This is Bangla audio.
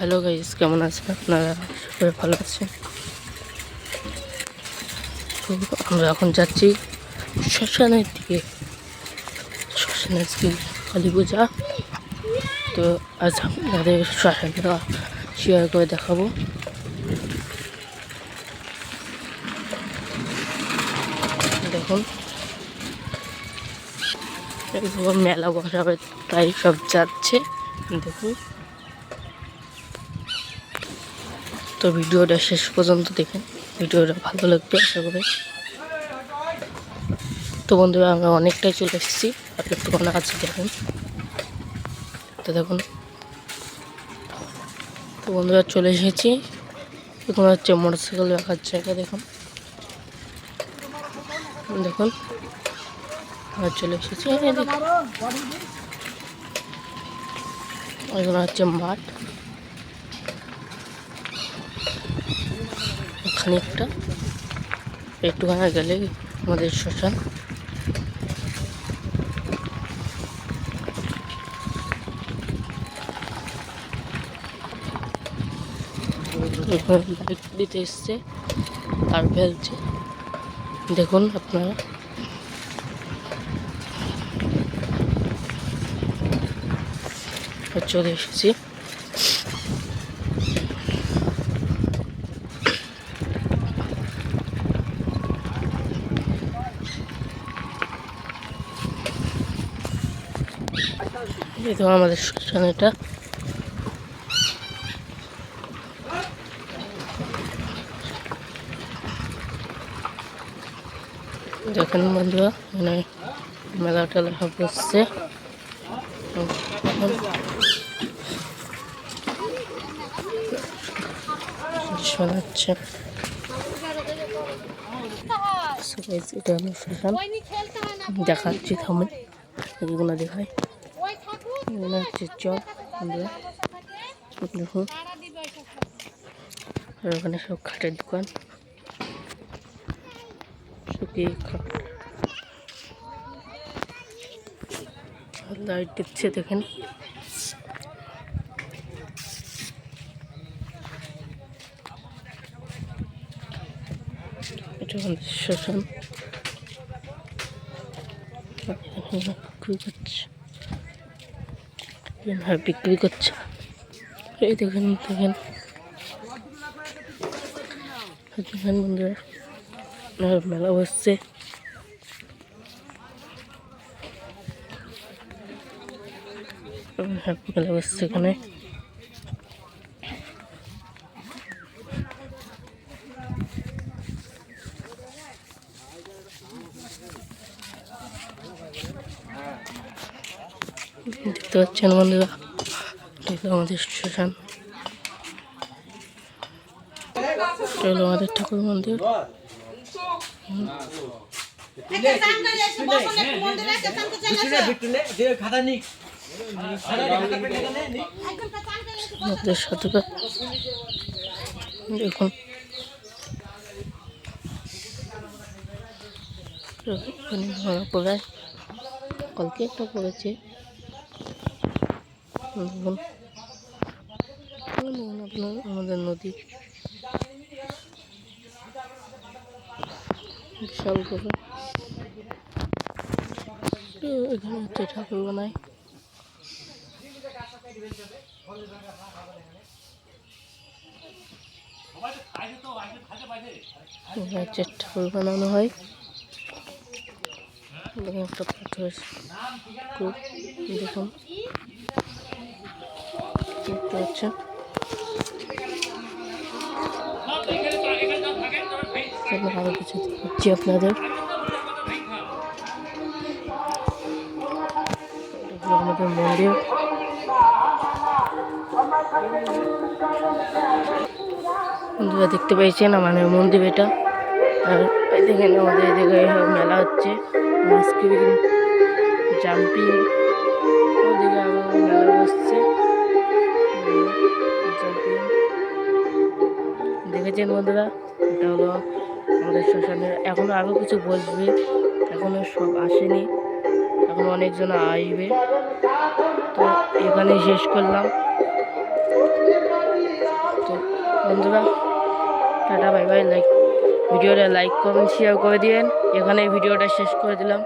হ্যালো গাইস, কেমন আছেন আপনারা? সবাই ভালো আছেন? তো আমরা এখন যাচ্ছি শ্মশানের দিকে। শ্মশানে আজকে কালী পূজা, তো আজ আপনাদের শ্মশানটা শেয়ার করে দেখাবো। দেখুন, মেলা বসাবে তাই সব যাচ্ছে। দেখুন, তো ভিডিওটা শেষ পর্যন্ত দেখেন, ভিডিওটা ভালো লাগবে আশা করি। তো বন্ধুরা, আমরা অনেকটাই চলে এসেছি, আর একটুখানি আছে দেখুন। তো দেখুন, তো বন্ধুরা চলে এসেছি। এখন হচ্ছে মোটরসাইকেল রাখার জায়গা। দেখুন দেখুন আমরা চলে এসেছি। এখন হচ্ছে মাঠ, খানিকটা একটুখানি গেলে আমাদের শ্মশান। লাইট দিতে এসছে আর ফেলছে, দেখুন আপনারা। চলে এসেছি। এই তো আমাদের শ্মশান। এটা দেখেন বন্ধুরা, মানে মেলা টেলা সব বসছে। শোনাচ্ছে এটা হলো শ্মশান। দেখাচ্ছি, থামে এগুলো দেখায়। এগুলো হচ্ছে চল বন্ধুরা, দেখুন। আর ওখানে সব খাটের দোকান, শুকিয়ে খাট, লাইট দিচ্ছে দেখেন। এটা আমাদের শ্মশান। বিক্রি করছে, এই দেখেন দেখেন দেখেন বন্ধুরা, মেলা বসছে। মেলা বসছে এখানে। দেখতে পাচ্ছেন বন্ধুরা, এটা আমাদের শ্মশান। এটা হলো আমাদের ঠাকুর মন্দির। দেখুন, পড়ায় কালকে একটা পড়েছে। দেখুন আপনার আমাদের নদী, বিশাল করে। এখানে হচ্ছে ঠাকুর বানায়। হচ্ছে ঠাকুর বানানো হয়। একটা পাথর, দেখুন দেখতে পাচ্ছেন। আরো কিছু দেখাচ্ছি আপনাদের। আমাদের মন্দির, বন্ধুরা দেখতে পেয়েছেন আমাদের মন্দির এটা। আর দেখেন আমাদের এদিকে মেলা হচ্ছে, আইসক্রিম, জাম্পিং, ওদিকে আরো মেলা বসছে। দেখেছেন বন্ধুরা, এটা হলো আমাদের শ্মশানের। এখনো আরো কিছু বসবে, এখনো সব আসেনি, এখন অনেকজন আসবে। তো এখানেই শেষ করলাম। বন্ধুরা টাটা বাই বাই। ভিডিওটা লাইক কমেন্ট শেয়ার করে দিবেন। এখানে ভিডিওটা শেষ করে দিলাম।